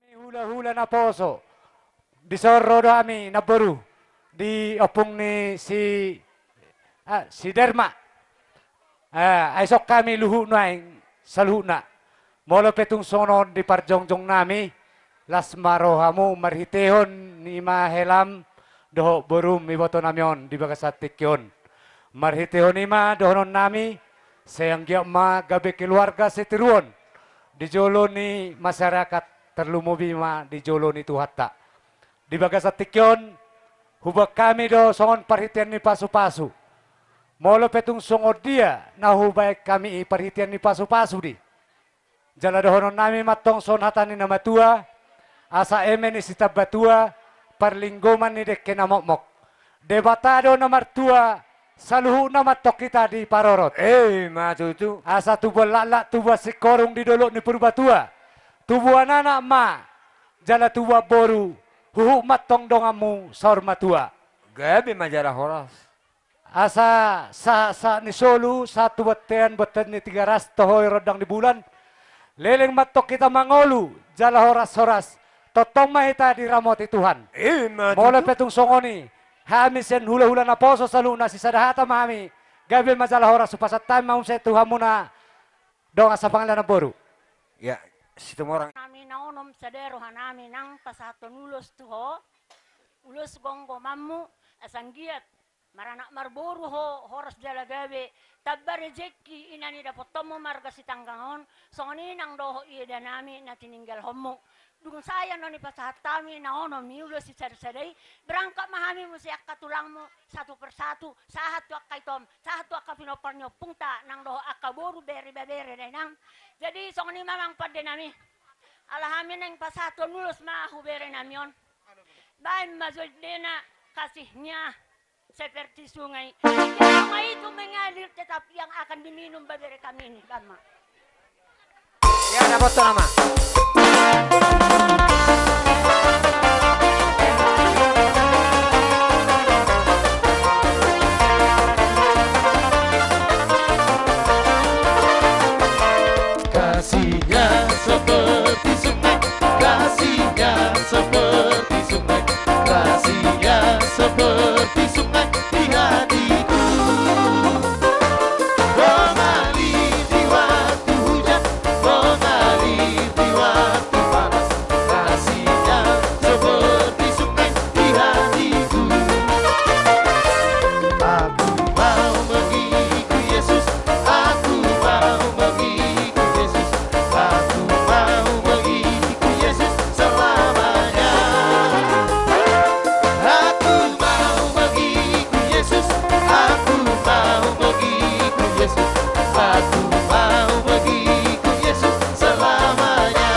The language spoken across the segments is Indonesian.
Hula-hula na poso. Di Sorro do ami na baru. Di opung ni si Derma. Esok kami luhu na sa luhu na. Molo petong sonon di parjongjong nami. Las marohamu marhitehon ni mahelam doho baru miboto namyon di bagasatik yon. Marhitehon ima dohonon nami. Sayang giyak ma gabi keluarga setiruon. Di jolo ni masyarakat terlumubi ma di jolo ni tuhata. Di bagasatik yon, hubak kami do songon perhitian ni pasu-pasu. Molo petung songod dia, na hubay kami perhitian ni pasu-pasu di. Jala dohonon nami matong son hatani na matua, asa emen ni sitab batua, perlinggoman ni dek kenamokmok. Debatado na martua, saluhu na matok kita di parorot. Macucu. Asa tubuh lalak tubuh sikorong di dolok ni purbatua. Tubuh anak ma, jala tubuh boru, huhu matong dongamu saur matua. Gabi majarah horas. Asa sa ni solu satu beten ni 300 tohoy rodang di bulan. Leleng matok kita mangolu, jala horas-horas. Totong mahita di ramoti Tuhan. Mula petung songoni, hami sen hula-hula na poso sa luna si sadahata mami. Gabi majalah horas supasat time maun sa Tuhan muna dong sa pangalan ng boru. Ya, situ orang. Nami naunom sa derohan namin ng pasaton ulos tuho. Ulos gonggo mamu asanggiat. Maranak marboru ho horas jala gabi. Tabba rejeki inani dapat tomo marga si tanggangon. Songoni nang doho iya nami na tininggal homo. Dung saya noni pasatami naono miulo si sadai berangkat mahami mo si akatulang mo satu persatu sahat tu akaitom sahat tu akapinoparnyo pungta nang doho akaboru beri dai nang jadi songoni mamang pade nami alahami nang pasato nulos mahu beri namion bain mazul dena kasihnya seperti sungai sungai itu mengalir tetapi yang akan diminum babere kami ini Bama. Ya dapat tuh nama. Kasihnya seperti sungai, kasihnya seperti sungai, kasihnya seperti sungai di hatiku. Mengalir di waktu hujan, mengalir di waktu panas, kasihnya seperti sungai di hatiku. Aku mau mengikuti Yesus, aku mau mengikuti Yesus, aku mau mengikuti Yesus selamanya. Aku mau mengikuti Yesus, aku mau mengikuti Yesus, aku mau mengikuti Yesus selamanya.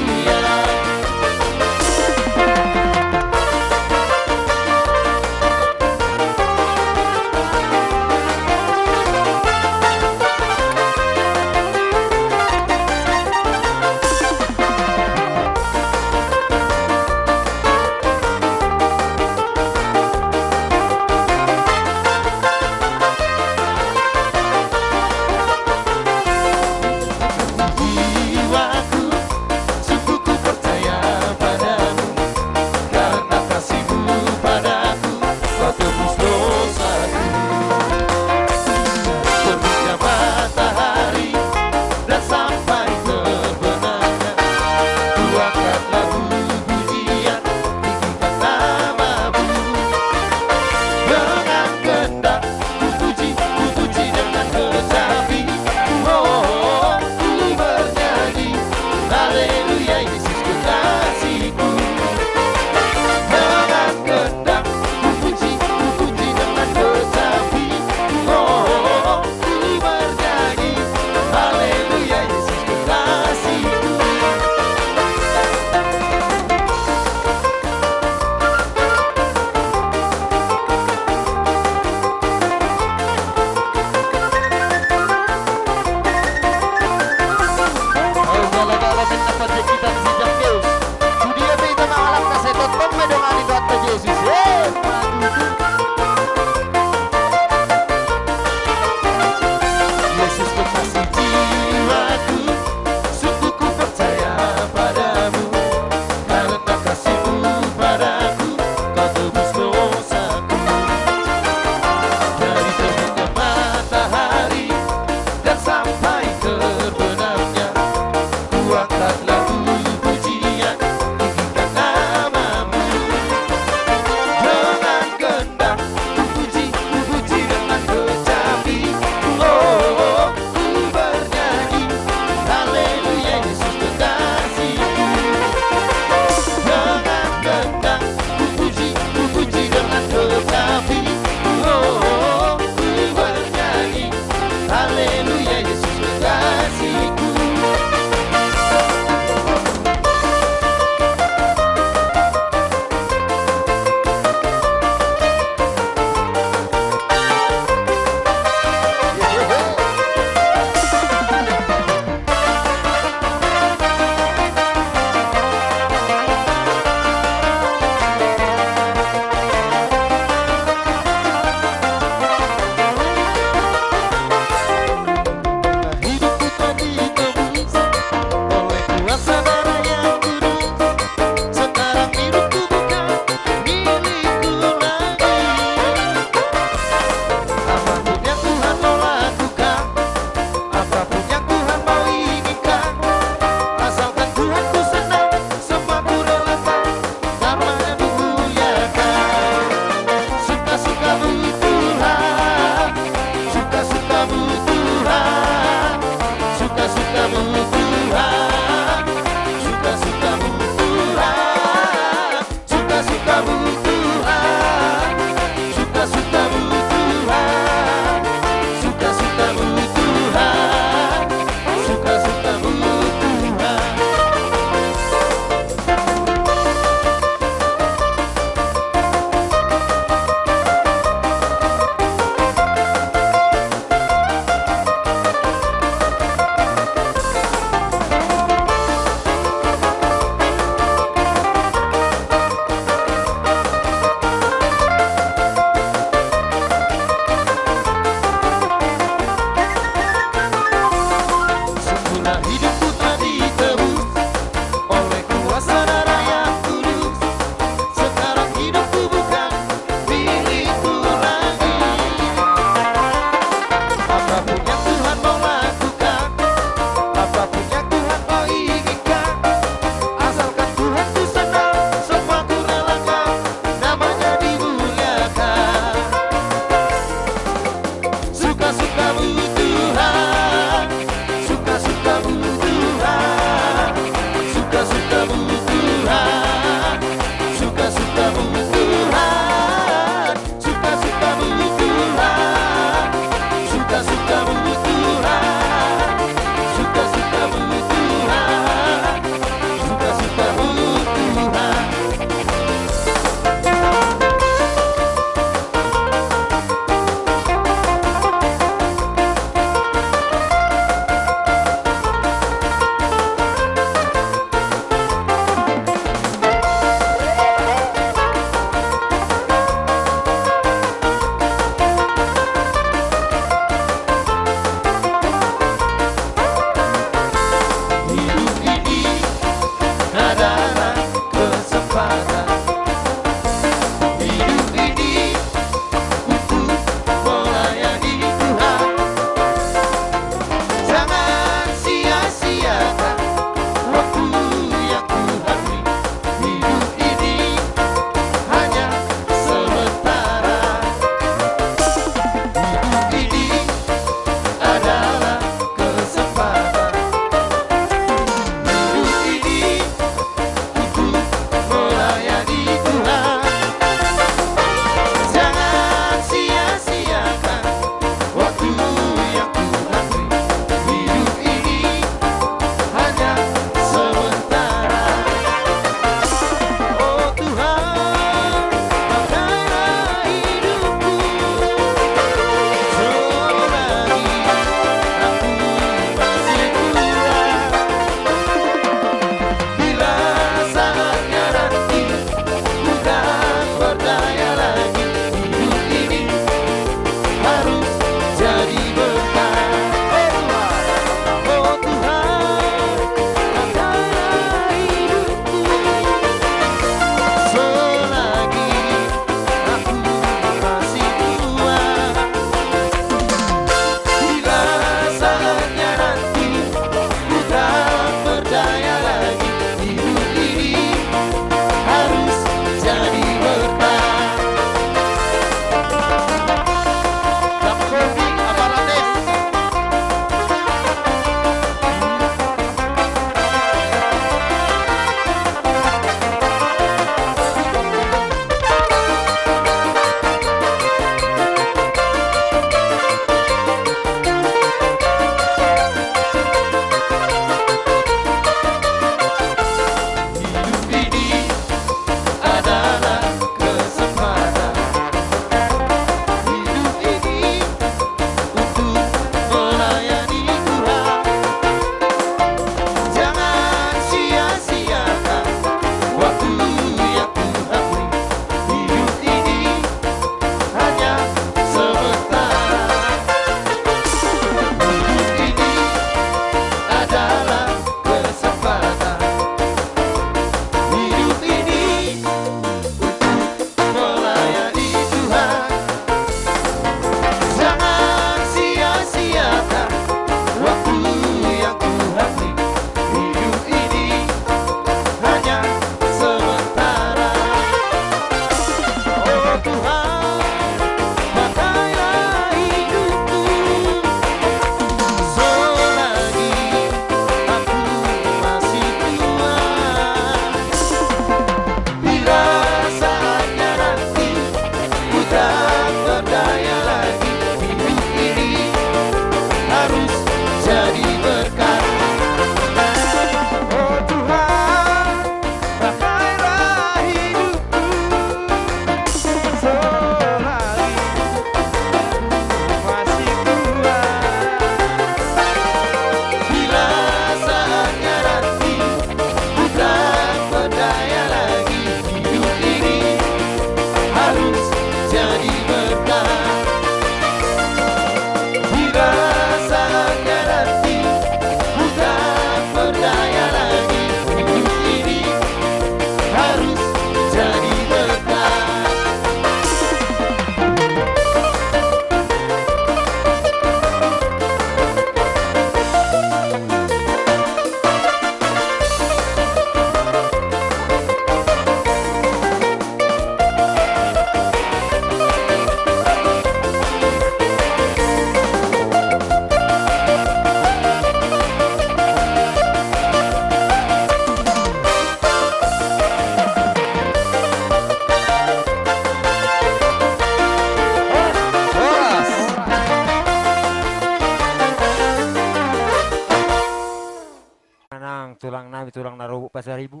nang tulang nami tulang narubu pasaribu.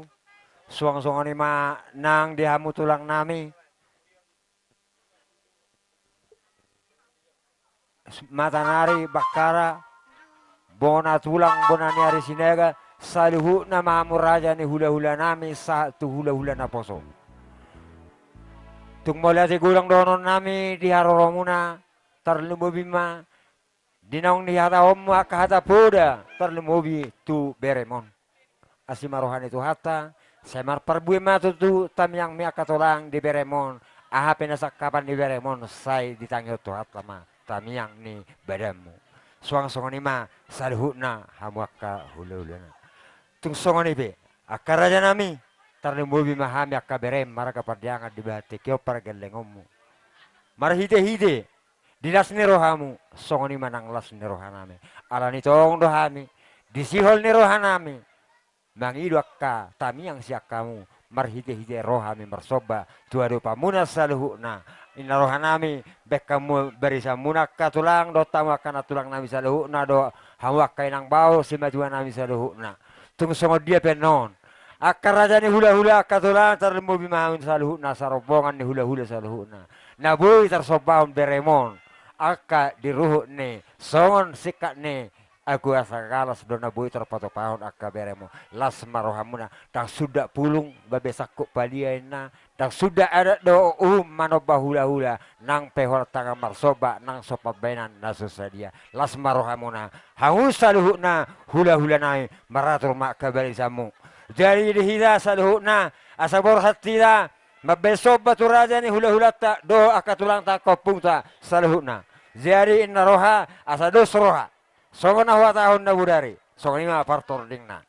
Suang-suang ni ma nang dihamu tulang nami. Matanari bakara bona tulang bona ni ari sinega saluhu na mamu raja ni hula-hula nami sa tu hula-hula na poso. Tung mulai ti gulang donon nami di haroromuna terlumubi ma dinaung ni hata omu akahata poda terlumubi tu beremon. Asimarohan itu hata semar perbui ma tu tamyang mi akatolang di beremon aha penasak kapan di beremon sai ditangyo tu hata ma tamyang ni badamu. Suang songon ima saluhuna hamuaka hula-hula na. Tung songon ibe akaraja nami terlumubi mahami akaberem maraka pardiangan di bahati kyo pargelengommu. Marhide-hide dilas ni rohamu songon ima nang las ni rohanami. Alani tong dohami disihol ni rohanami. Mangidu akka tamyang siak kamu marhide-hide rohami marsoba tuadu pamuna saluhuna. Ina rohanami bek kamu berisa munakka tulang do tamakana tulang nami saluhuna do hawakkai nang bau simajuan nami saluhuna. Tung songo dia penon. Akar raja ni hula-hula katulang terlemu bimahun saluhuna sarobongan ni hula-hula saluhuna. Nabui tersobaun beremon. Aka diruhut ni songon sikat ni aku asagalas do nabui terpatopahun aka beremo. Las marohamuna tak sudah pulung babesakuk paliaina. Tak sudah ada do manoba hula-hula nang pehor tangan marsoba nang sopa benan nasusadia. Las marohamuna hangus saluhuna hula-hula nai maratur mak kabarisamu. Jadi dihida saluhuna asabor hatila mabesob batu raja ni hula-hula tak do akatulang tak kopung tak saluhuna. Jadi inna roha asados roha. Songona huwa tahun na budari. Songona partor dingna.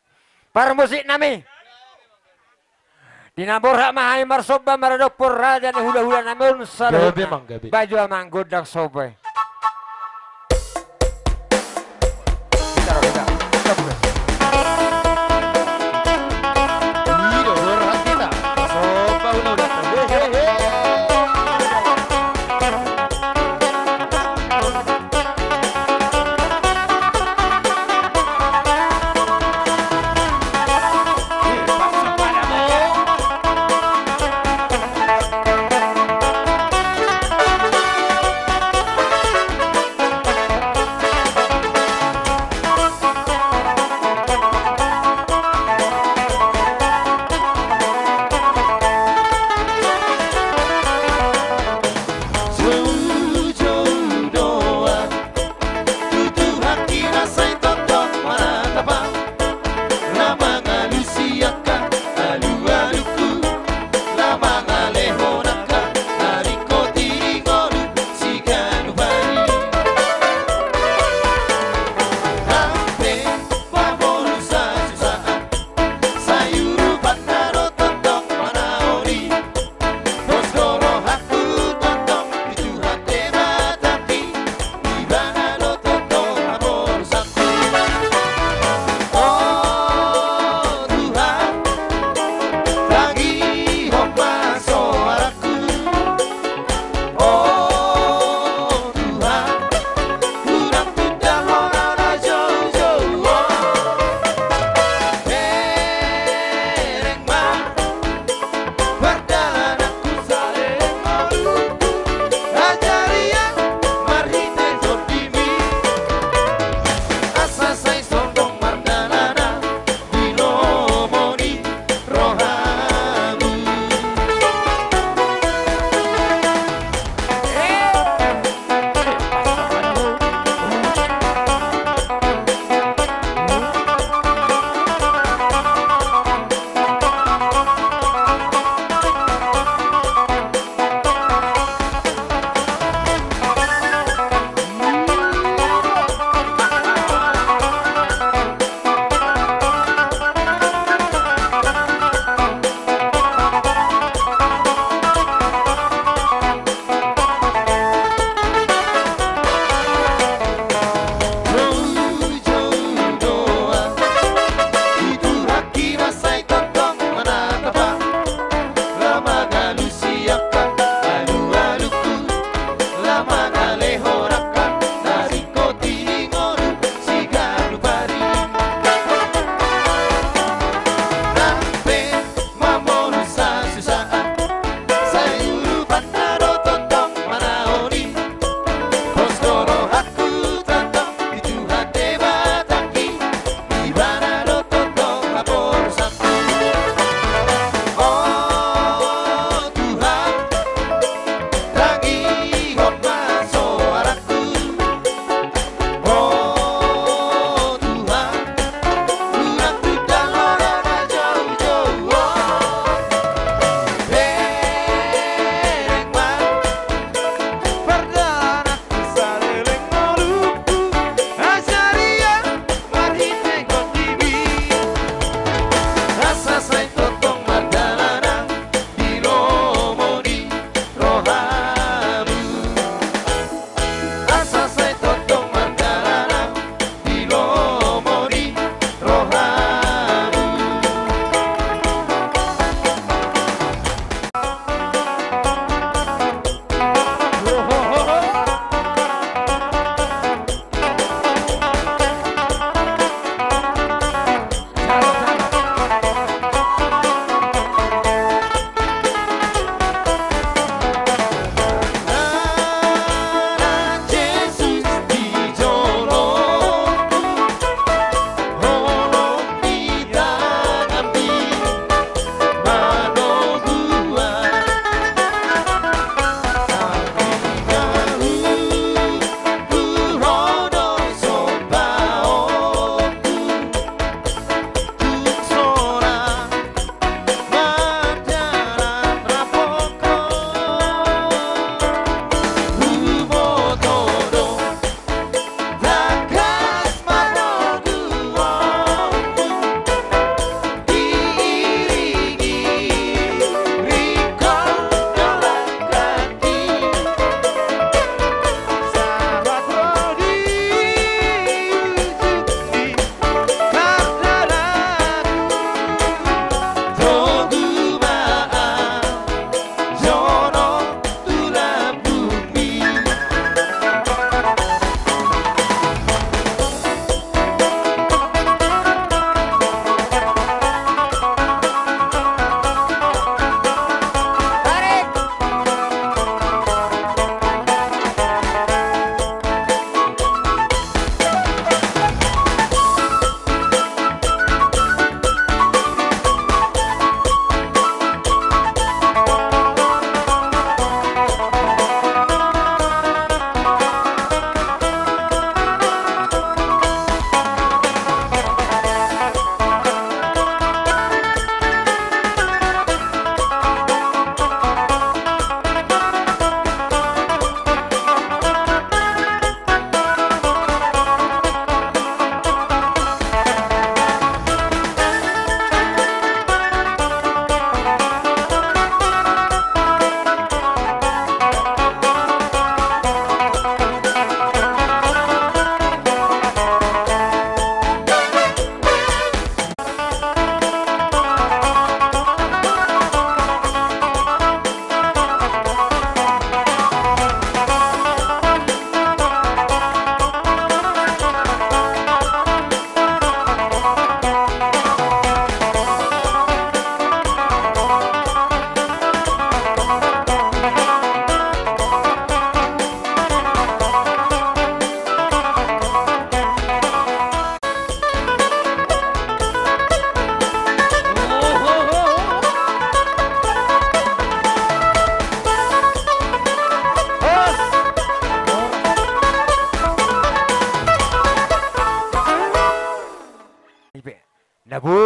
Par musik nami. Dinabor hak mahai marsoba maradopur raja ni hula-hula namun saluhuna. Baju amang godak sobe. Kita roda.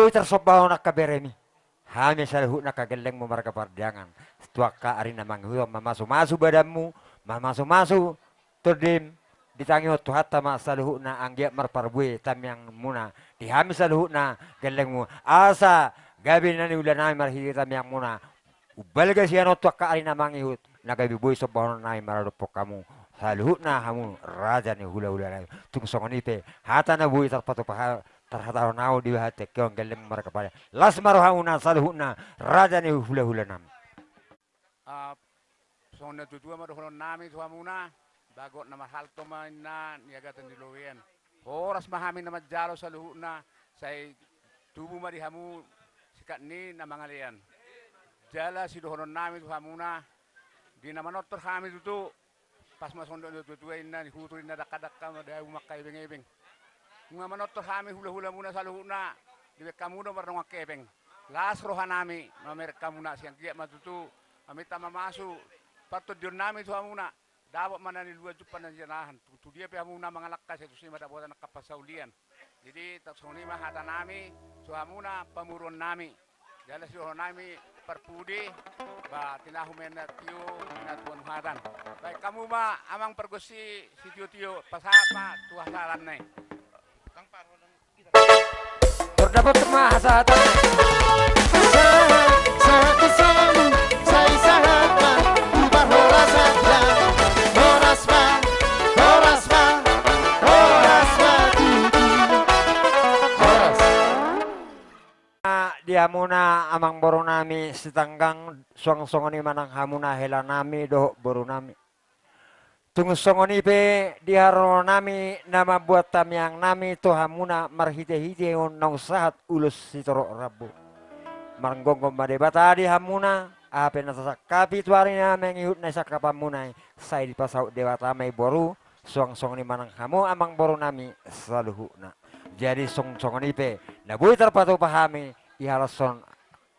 boy tersobaho nak kaberemi. Hanya saluhu nak kageleng mo marga pardangan. Tuaka ari namang huwa mamasu-masu badamu, mamasu-masu todim ditangi tu hatta ma saluhu na anggia marparbue tam yang muna. Dihami saluhu na geleng mo. Asa gabi nani ulan ay marhiri tam yang muna. Ubal ga siya no tuaka ari namang ihut. Nagabi boy sobaho na ay maradopok kamu. Saluhu na hamu raja ni hula-hula na. Tung songon ipe hata na boy terpatu terhadap nau di hati kau gelem mereka pada las marohauna saluhuna raja ni hula-hula nam. Sonda tutua madohon nami tuamuna bagot nama hal na niaga tendiloyen. Horas mahami nama jalo saluhuna saya tubuh mari hamu sikat ni nama ngalian. Jala si dohon nami tuamuna di nama notor kami tutu pas masonda tutua inna di hutu inna dakadakka ada umakai beng-beng. Mga manotor kami hula-hula muna sa luhuna. Diwek kamu do marunong kepeng. Las roha nami mamerka muna siyang kiyak matutu. Amita mamasu. Patod yun nami tuha muna. Dapat mana ni luwa jupan na janahan. Tu dia pa muna mga lakas ito si madabutan nakapasaulian. Jadi taksoni mahata nami tuha muna pamuron nami. Jala si roha nami perpudi ba tinahumen na tiyo natuan hatan. Baik kamu ma amang pergosi si tiyo pasahat ma tuha saran na Terdapat kemahasatan. Sahat selalu saya sahabat ubah horas saja horas ma horas Dia muna amang boru nami setanggang song-songoni manang hamuna hela nami doh boru nami. Tunggu songoni pe diharo nami nama buat tam yang nami to hamuna marhite-hite nong sahat ulus sitoro rabu. Marnggonggo madebata di hamuna ape nasa kapi tuari na mengihut na sakapamunay say di pasau dewata may boru song-songoni manang hamu amang boru nami saluhu na. Jadi song-songoni pe nabuy terpatu pahami ihalason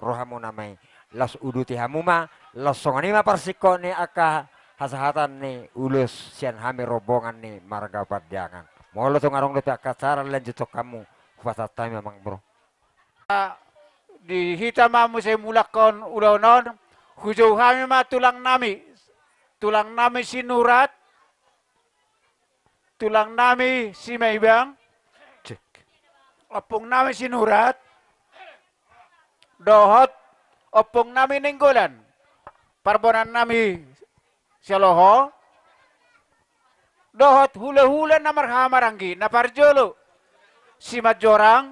rohamu namay las uduti hamuma las songoni ma persiko ni aka hasahatan ni ulus sian hami rombongan ni marga padjangan. Molo tu ngarong lepe acara lanjut kamu fasata memang bro. Di hita mamu saya mulakon ulonon hujau kami ma tulang nami sinurat tulang nami si Maibang opong nami sinurat dohot opong nami ninggolan parbonan nami Sialoho dohot hula-hula na marhamaranggi na parjolo si Majorang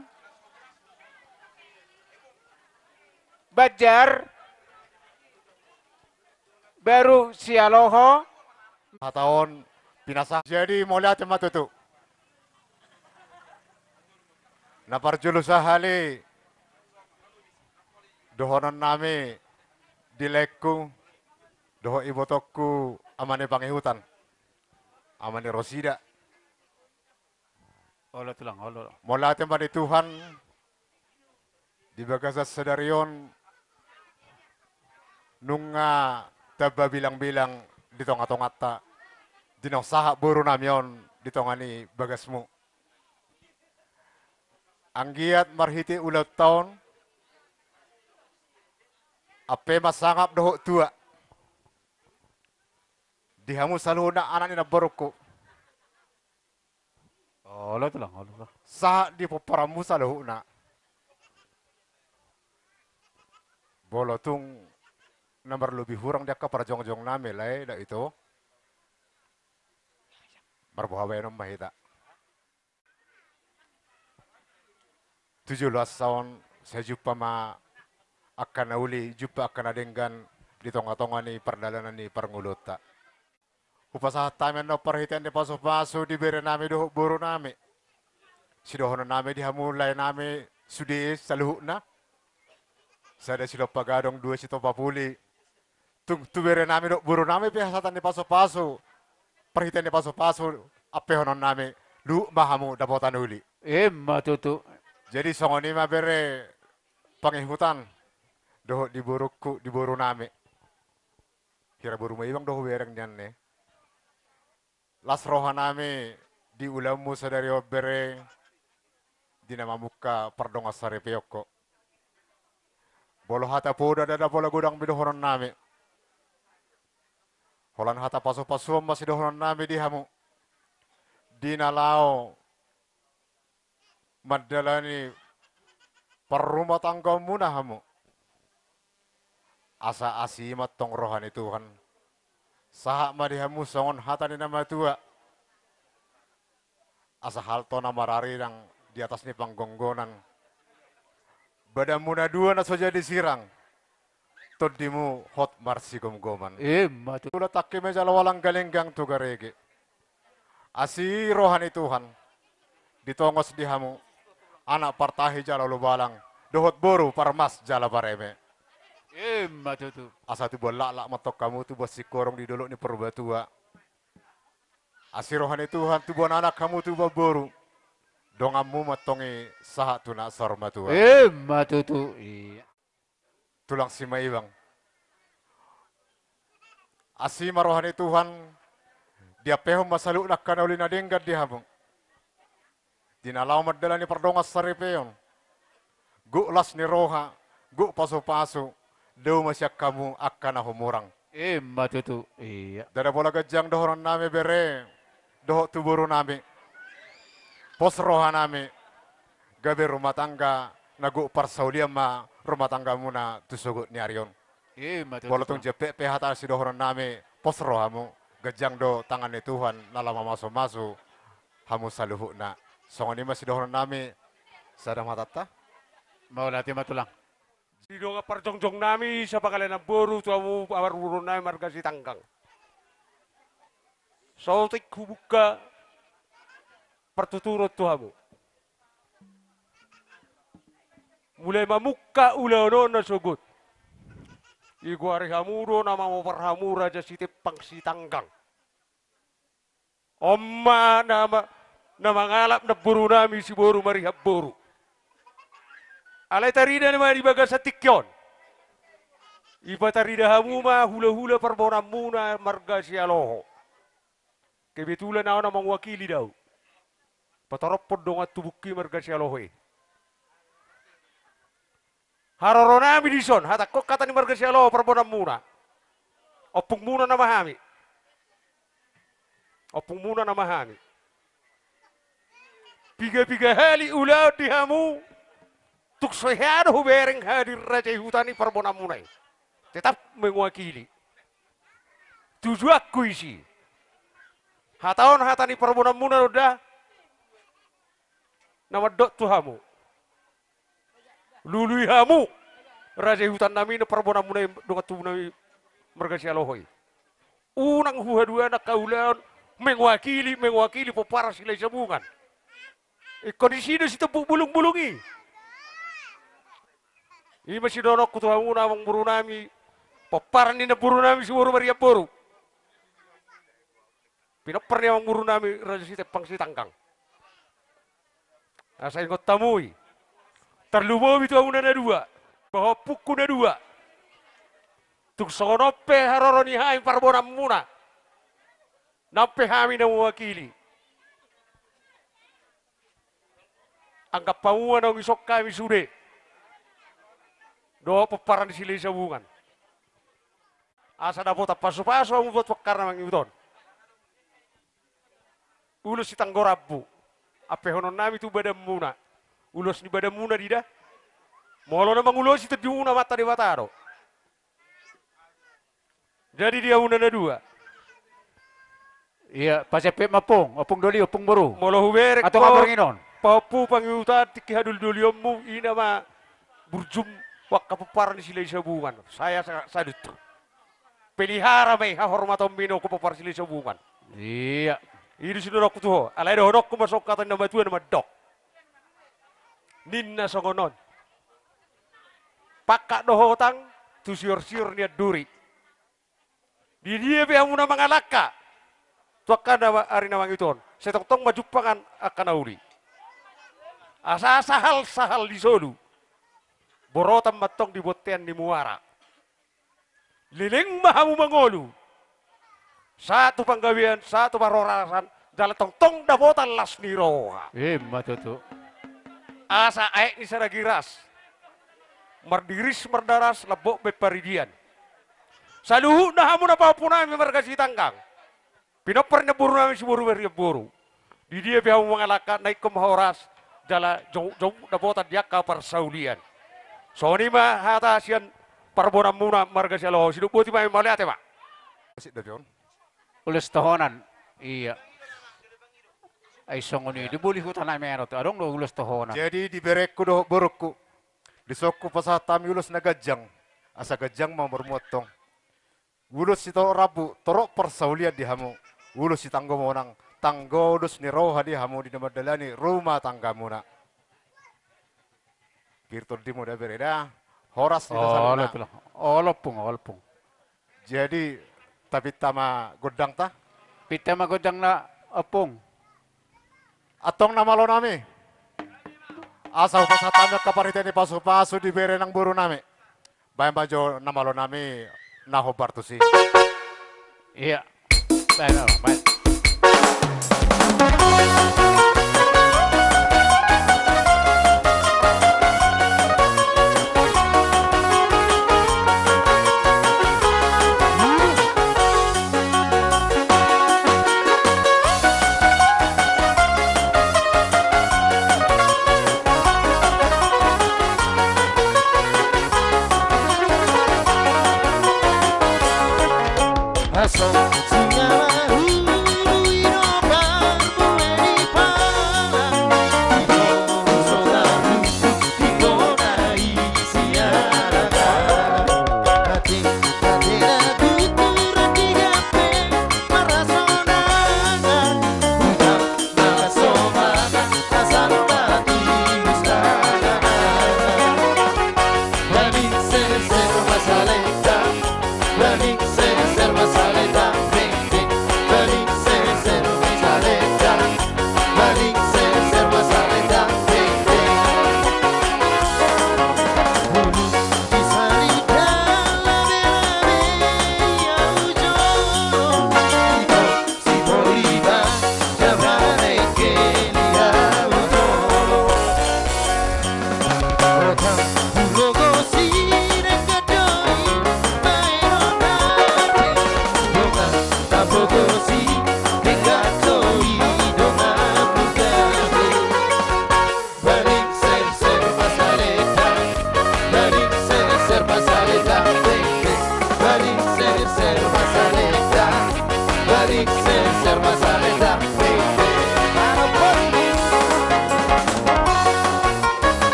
Bajar baru Sialoho tahun pinasa. Jadi mulai tema tutu. Napar julu sahali dohonan nami dilekku doho ibotokku amane pangihutan amane Rosida olo tulang olo mulai tema di Tuhan di bagasa sedarion nunga taba bilang-bilang di tonga-tongata dinong saha buru namion di tongani bagasmu anggiat marhiti ulat tahun ape masangap doho tua dihamu saluna anak ni naboroko olo tulang olo saha di poparamu saluna bolotung nomor lebih hurang dia ke perjong-jong nami lai dak itu marbuhawe nom mahita 17 tahun saya jumpa ma akan nauli jumpa akan adenggan di tonga-tonga ni perdalanan ni perngulota upasa tamen no perhitian di paso-paso di bere nami doh buru nami si dohono nami dihamulai nami sudi saluhna sada silo pagadong 2 sito papuli tu bere nami doh buru nami pihasatan di paso-paso perhitian di paso-paso ape honon nami lu mahamu dapotan uli matutu jadi songoni ma bere pangihutan doh di buruku di buru nami kira buru ma ibang doh bereng nyan ne las roha nami di ulamu sadari bere di nama muka pardonga sare peyoko. Bolo hata poda dada bola gudang bidohonon nami. Holan hata paso-paso masih dohonon nami di hamu. Dina lao madalani perumah tangga muna hamu. Asa asimat tong rohani Tuhan. Sahak madihamu songon hata ni nama tua. Asa halto nama rari yang di atas ni panggonggonan. Badan muna dua na saja disirang. Todimu hot marsi gom-goman. Matu. Tula takke meja lawalang galenggang tugarege. Asi rohani Tuhan. Ditongos dihamu. Anak partahi jala lubalang. Dohot boru parmas jala bareme. Matu tu. Asa tu bolak-lak matok kamu tu buat si korong di dulu ni perbatua. Asi rohani Tuhan tu buat anak kamu tu buat boru. Dongamu matongi sahat tu nak sorma tua. Matu tu. Iya. Tulang si maibang. Asi marohani Tuhan. Dia pehom masaluk nak kana uli nadenggat dia habong. Dinalau madala ni pardongas saripeyon. Gu las ni roha. Gu paso-paso. Dau masyak kamu akan humurang. Matu tu. Iya. Dada bola gajang dohoran nami bere. Dohok tuburu nami. Pos roha nami. Gabe rumah tangga. Nagu parsauliam ma rumah tangga muna tusugut ni arion. Matu Bola tung jepek pehata si dohoran nami. Pos rohamu. Gajang do tangan ni Tuhan. Nalama maso-maso. Hamu saluhuk na. Songon ni masih dohoran nami. Sadang matata. Mau latih matulang. Di doa perjongjong nami sa pagkalian ng boru tuamu awar urun nami marga si tanggang. Sautik hubuka pertuturut tuhamu. Mulai mamuka ulaw na sugut. Iguari hamuro nama mo parhamura ja si tepang si tanggang. Oma nama ngalap na boru nami si boru marihab boru. Alay tarida naman ibaga sa tikyon. Iba tarida hamuma hula-hula parbonam muna marga si aloho. Kebetulan ako na mangwakili daw. Pataropod dong at tubuki marga si aloho eh. Haroro nami dison, hatakok kata ni marga si aloho parbonam muna. Opung muna na mahami. Opung muna na mahami. Piga-piga hali ulaw di hamu. Tuksoyado hubereng hadir raja hutani parbonam munai. Tetap mewakili. Tujuakku isi. Hataon hatani parbonam munai udah. Nama dok tuhamu. Lului hamu. Raja hutan nami na parbonam munai dokat tu nami mergasi alohoi. Unang huhadua na kaulan mewakili popara sila sabungan. Kondisi itu si tepuk bulung-bulungi. Ini masih donok kutuha muna mong buru nami. Paparan ni na buru nami si buru Maria Boru. Pinapar niya mong buru nami raja si tepang si tangkang. Asa ingot tamui. Terlubaw itu muna na dua. Bahwa puku na dua. Tuk sonope haroroni hai parbonam muna. Nampe hami na mewakili. Anggap pamuan ang isok kami sude. Doa peparan di sini sabungan. Asa dapat pasu-pasu ang buat pekar namang iuton. Ulus si tanggorabu. Ape honon nami tu badan muna. Ulus ni badan muna dida. Molo namang ulus itu diuna mata di mataro. Jadi dia una na dua. Iya, pasepet mapong, opung doli, opung boru. Molo huberek Atau ngapor nginon. Papu pangiutan tikihadul doliommu ina ma burjum wak kapaparan sila sabungan. Saya sadut. Pelihara may hahormatom mino ko papar sila sabungan. Iya. Ini sudah aku tuh. Alay dah hodok ko masuk kata nama tuan nama dok. Ninna songonon. Pakak dohotang tu siur-siur niat duri. Di dia biar muna mangalaka. Tuakan nama hari namang iton. Saya tong maju pangan akan auri. Asa sahal di solu. Borotan matong di botean di muara. Liling mahamu mangolu. Satu panggawian, satu parorasan. Dalam tong dabotan las niroha. Matu tu. asa aek ni saragiras. Mardiris mardaras lebok beparidian. Saluhu na hamu na papuna mi margasi tanggang. Pinopar na buru namin si buru buru. Di dia bihaw mga laka naik kemahoras jala jong na bota dia kapar saulian. So ni ma hata sian parbona muna margasi alo sidu buti ma maliate ma. Kasi dayon. Ulas tahonan. Iya. Ay songoni dibuli ko tanay meron to. Adong do ulas tahonan. Jadi diberek ko do borokku. Disokku pasatami ulus na gajang. Asa gajang mau bermotong. Ulus ito rabu torok persaulian di hamu. Ulus si tanggo mo nang tanggo ulus ni roha di hamu di namadalani rumah tangga muna. Kirtol di mo da bereda. Horas ni Olo pula. Olopung. Jadi tapi tama godang ta. Pita magodang na apong. Atong nama lo nami. Asa pasatami kaparite ni pasu-pasu di bere nang buru nami. Bayang bajo nama lo nami naho bartusi. Iya. Baik.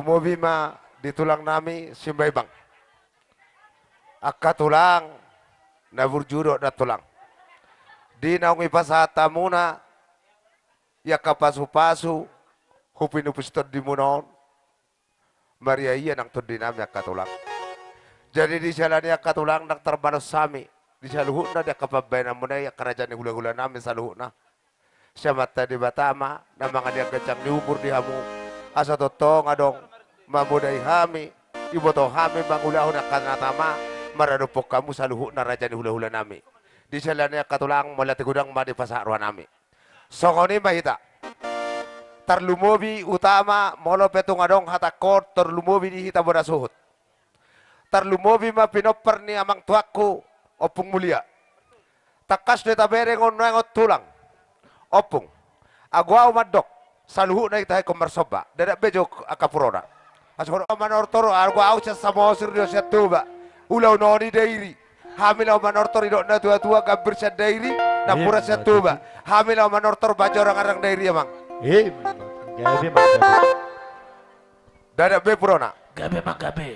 terlumobi ma ditulang nami simbay bang. Akka tulang na burjudo na tulang. Di na ipasata muna ya kapasu-pasu hupinupustod di munon. Maria iya nang tudi nami akka tulang. Jadi di jalan ya katulang nak terbanos sami. Di saluhut na dia kapabayan mo na ya kerajaan ni gula-gula namin saluhut na. Siya mata di Batama na mga dia gacang diubur di hamu. Asa totong adong mamuday hami. Iboto hami mangulahon na kanatama. Maradupok kamu saluhut na raja ni hula-hula nami. Di jalan ya katulang malati gudang ma di pasarwa nami. Songoni mahita. Terlumobi utama molo petung adong hatakot terlumobi di hita boda suhut. Terlumobi ma pinoper ni amang tuaku opung mulia. Takas de tabere ngon ngot tulang. Opung. Agua madok saluhu na itahe komersoba. Dadak bejo akapurona. Asoro manor toro agua au sa mosir dio setuba. Ulau noni dairi. Hamilau manor tor idok na tua-tua gabir sa dairi na pura setuba. Hamilau manor tor bajo orang-orang dairi amang. Gabe mak gabe. Dadak be purona. Gabe mak gabe.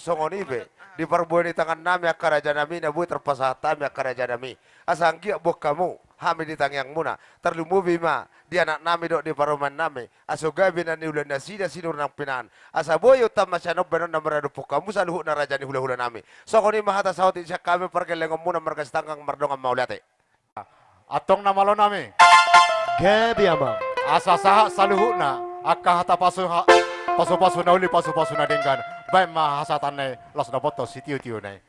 Songoni be Diperbuat di tangan nami akar raja nami nabu terpasah tami akar raja nami. Asanggia bok kamu hami di tangyang muna. Terlumu bima di anak nami dok di paruman nami. Asogabi na ni ulan nasida sinur nang pinan. Asaboy utam masyanob benon na meradu po kamu saluhu na raja ni hula-hula nami. So kuni mahata sahot isya kami perkelengom muna merkas tanggang mardongan maulate. Atong namalo nami. Gabi amang. Asa saha saluhuna akka hata pasu-pasu na uli pasu-pasu na denggan. Baik mahasatan na las na boto si tiu-tiu na.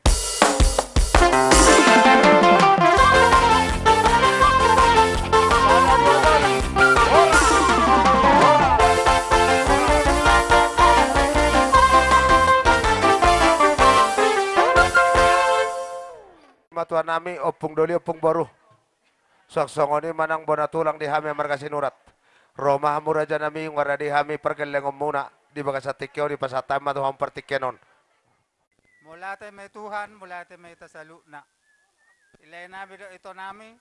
Matuan nami opung doli opung baru. Soksongoni manang bona tulang di hami markasi nurat. Roma hamu raja nami ngara di hami pergelengom muna di bagas tikyo di pasatama tu ham pertikenon. Mulate may Tuhan, mulate may tasaluna. Ilay na bido ito nami.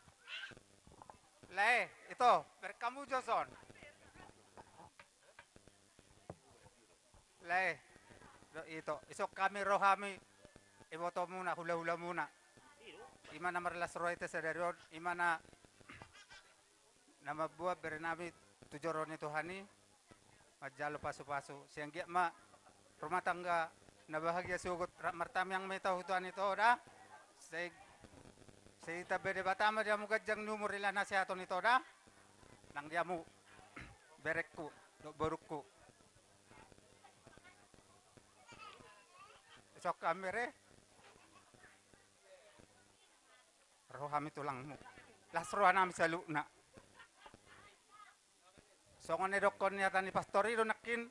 Ilay, ito, berkamu Joson. Ilay, ito, isok kami rohami. Iboto muna, hula-hula muna. Ima na marlas roite sa daron, ima na mabuhat berenami tujuron ni Tuhani. Majalo paso-paso. Siyang giya ma, rumah tangga na bahagia sugot martamyang may tahutuan ito da. Say tabi de batama dia mo gadyang numor ila na siya nito da. Nang dia mo berek ko, boruk ko. Isok kamere. Roh kami tulang mo. Lasrohan namin sa luna. So kung nidokon niya ni pastor ito nakin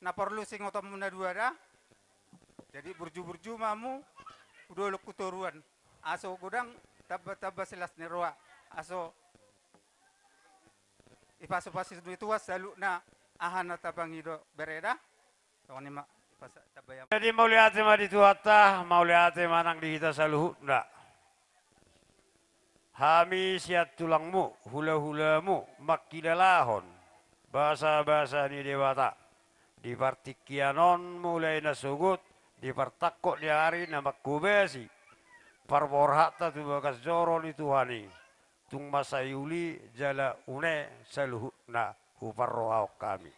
na porlusing otom muna dua da. Jadi burju-burju mamu udolok kuturuan. Aso gudang taba-taba silas ni roa. Aso ipaso-pasis itu salu na ahana tabang hido bereda. So ni ma ipasa tabayam. Jadi mau lihat ma di tuata, mau lihat manang di kita saluhu ndak. Hami siat tulangmu, hula-hulamu, makidalahon. Bahasa-bahasa ni dewata. Di partikianon mulai nasugut, di partakok di hari nama kubesi. Parborhata tu bagas joron itu hani. Tung masayuli jala une saluhu na huparrohau kami.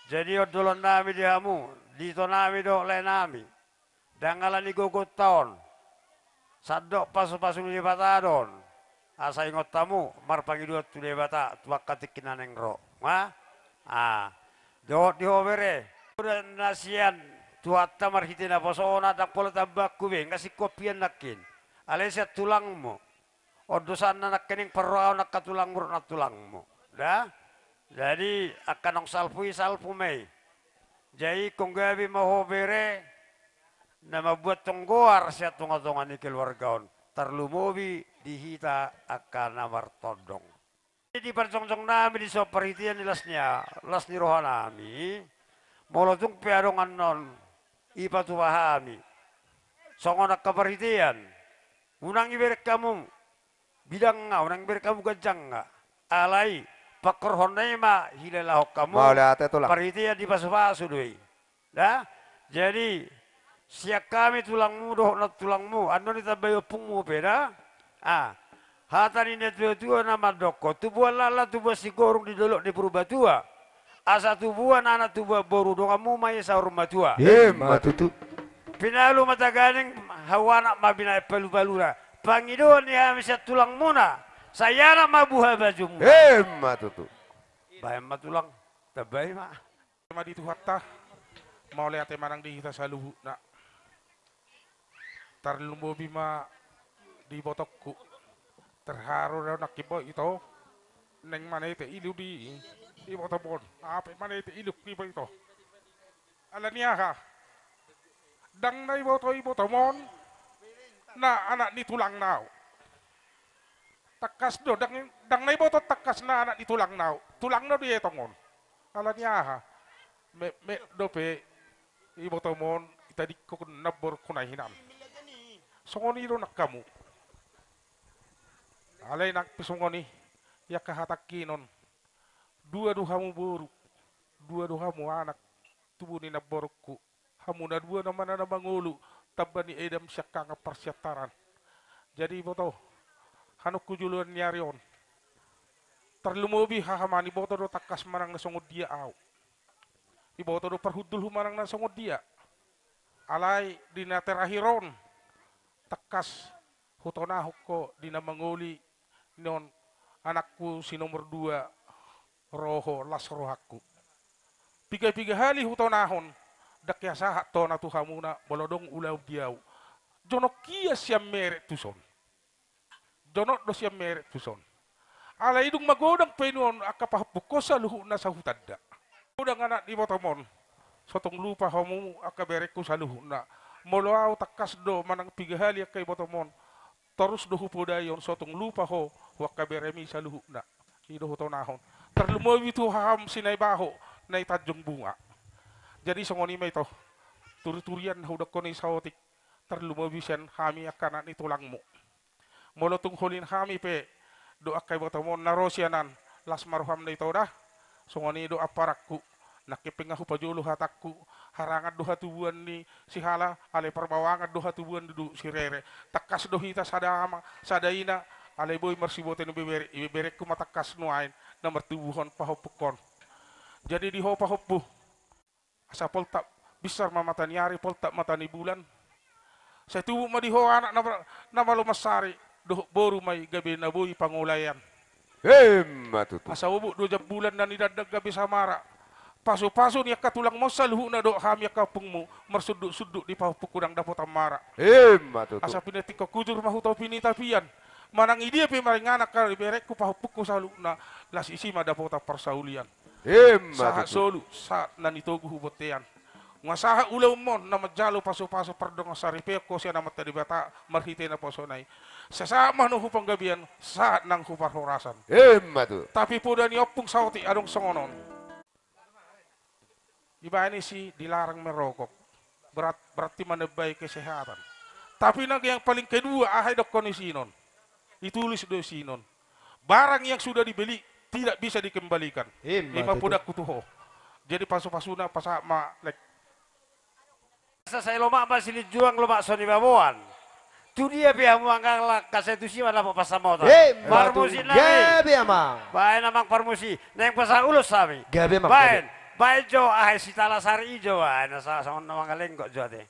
Jadi odolon nami dihamu, dito nami do le nami. Dangalan igugut taon. Sadok pasu-pasu ni batadon. Asa ingot tamu marpangidua tu debata tuakatik kinaneng ro. Ma? Jawab di hobere. Udah nasian tuatta marhitina posona dak pola tabak kube ngasih kopian nakin. Alesia tulangmu. Odosan nak kening perrau nak katulangmu nak tulangmu. Dah? Jadi akan ong salpu mei. Jadi konggabi mau hobere nama buat tonggoar siat tonga-tonga ni keluargaon. Terlumobi dihita akan namar todong. Di percong-cong nami di soperitian di lasnya, las ni roha nami, molotung peadongan non, ipa tu pahami. Songonak keperitian, unang iberek kamu, bidang nga, unang iberek kamu gajang nga, alai, pakorhonai ma, hilalahok kamu, peritian di pasu-pasu doi. Dah? Jadi, siak kami tulangmu doh na tulangmu ando ni tabayo pungmu peda hata ni tua nama doko tubuan lala tubuan si gorong di dolok di Purbatua asa tubuan anak tubuan boru dongamu maya sa rumah tua Matutu. pinalu mata ganing hawana mabina palu-palura pangidoan ni hamisya tulang muna saya na mabuha bajumu Matutu. bayam matulang tabay ma di tuhatta mau lihat manang di kita saluhu na tarlumbo bima di botokku terharu raw nakibo ito neng manete ilu di botobon apa manete ilu kibo ito ala niya ka dang na ibotomon na anak ni tulang naw takas do dang na iboto takas na anak ni tulang naw di etongon ala niya ka me dope ibotomon itadi ko nabor kunahinan songoni ro nak kamu alay nak pisongoni ya kahatakinon dua hamu boru dua hamu anak tubuh ni naborku hamu na dua naman na mangulu tabani edam syakka nga persyataran. Jadi boto hanuk kujuluan nyarion. Terlumobi hahamani boto do takas marang nasongod dia au. Iboto do perhudul humarang nasongod dia. Alay dina terahiron takas hutona hukko dina manguli non anakku si nomor 2 roho las rohaku. Piga-piga hali hutonahon dakya sahat tona tuhamuna bolodong ulaw diaw. Jono kia siya meret tuson. Jono do siya meret tuson. Ala idung magodang penuon akapahapuko sa luhu na sa hutadda. Udang anak di botomon. Sotong lupa homu akabereku sa luhu na. Moloaw takas do manang piga hali akay botomon. Terus do hupodayon sotong lupa ho wakaberemi sa luhu na. Ido hutonahon. Terlumoy itu haham sinay baho na itajong bunga. Jadi songoni may to turi-turian hudak ko ni saotik terlumobisan kami akan ni tulang mo. Molotung hulin kami pe do akay botamon narosyanan las marham na ito dah. Songoni do aparakku nakipingahu pajulu hatakku harangan do hatubuan ni si hala ale perbawangan do hatubuan du si rere takas do hita sadama sadaina ale boy marsibote no beberek ku matakas nuain na martubuhon pahopukon. Jadi di hopa hopu asa polta besar mamatani hari polta matani bulan. Saya tubuh madiho anak na malumasari doh boru may gabi na boy pangulayan. Matutu. Asa ubu 2 bulan na nidadag gabi samara. Paso-paso niya katulang mo sa luhu na do hami kapung mo marsuduk-suduk di pahupukudang dapot amara. Matutu. Asa pinetik ko kudur mahutaw pinitapian. Manang idia pe maringanak ka iberek ko pahupuk ko sa luhu na las isima dapot parsaulian. Saha solu sa nanitogu hubotean. Nga saha ulaw mon na madjalo paso-paso pardong saripeo ko siya na matadibata marhite na posonay. Sasama no hupang gabian sa nang huparhorasan. Tapi po ni opung sauti anong songonon. Iba ini si dilarang merokok. Berarti menebay kesehatan. Tapi yang paling kedua ahay dok kondisinon. Ditulis do sinon. Barang yang sudah dibeli tidak bisa dikembalikan. Lima pudak kutuho. Jadi pasu-pasuna pasama lek. Saya loma masih juang loma soni babuan. Tu dia pihak manggang kasih tu sih mana pasamo ta. Parmusi nami. Gabi ama. Baik namang parmusi. Neng pasang ulus sami. Gabi ama. Baik jo ah si talasari jo ah nasa sama namang kaleng kok jo teh.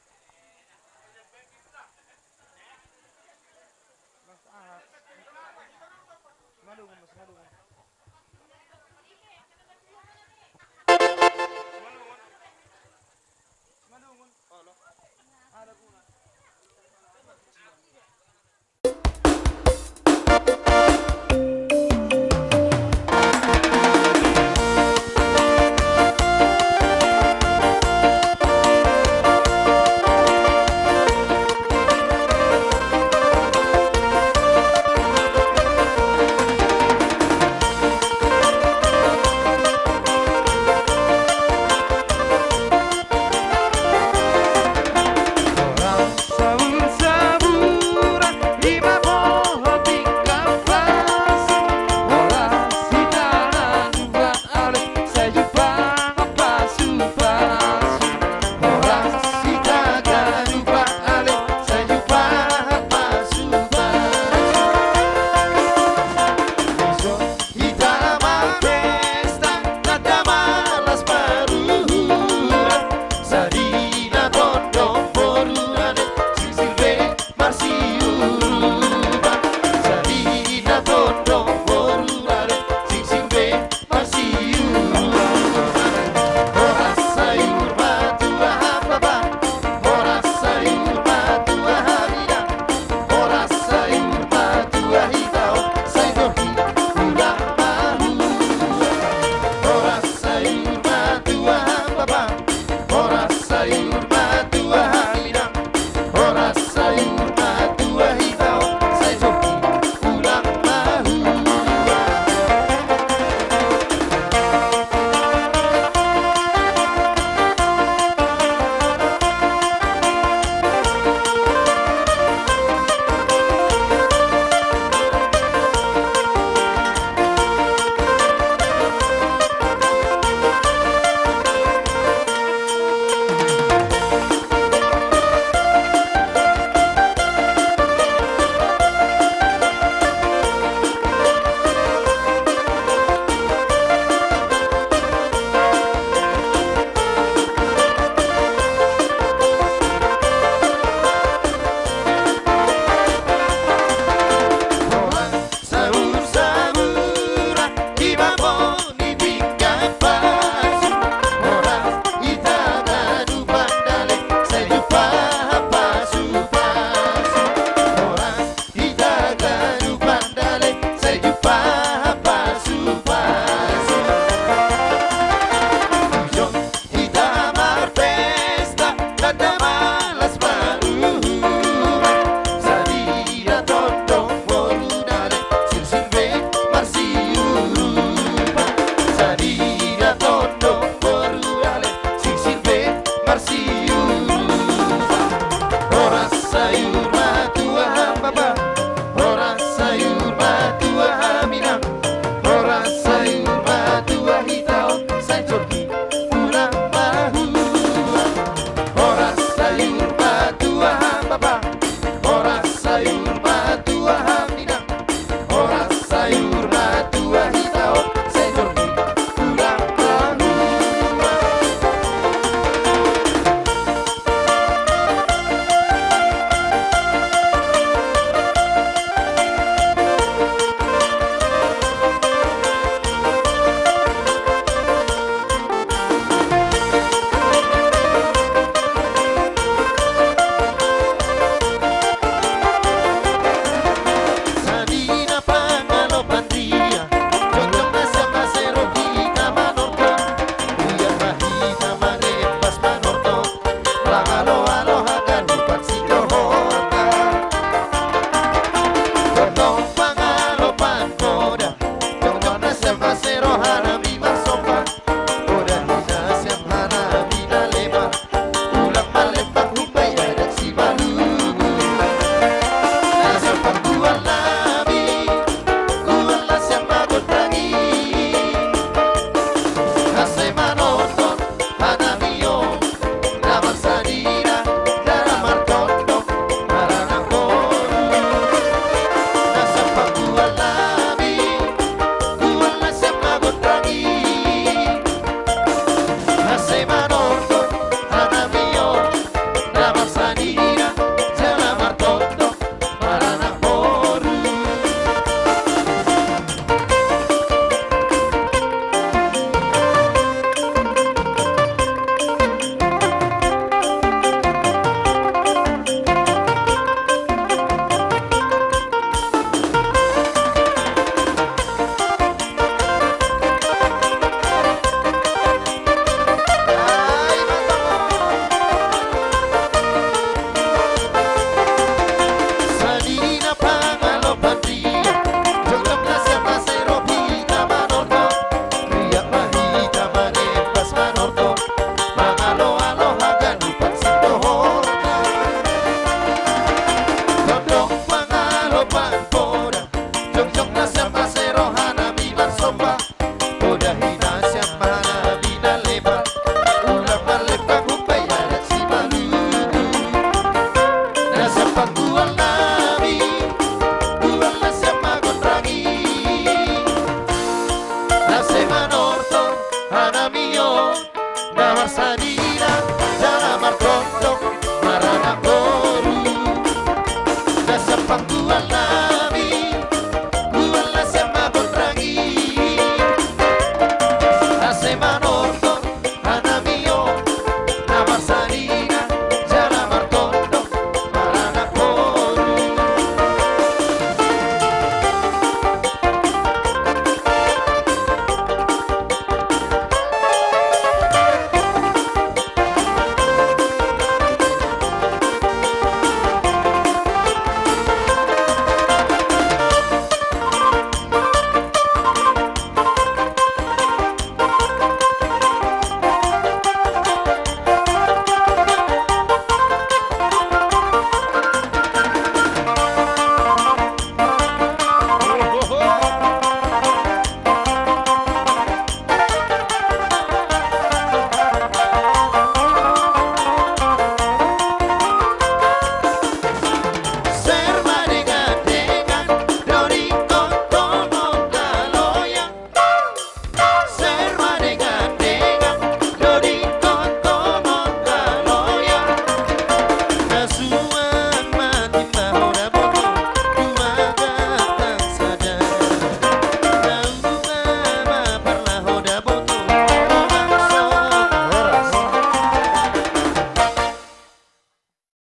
base rohana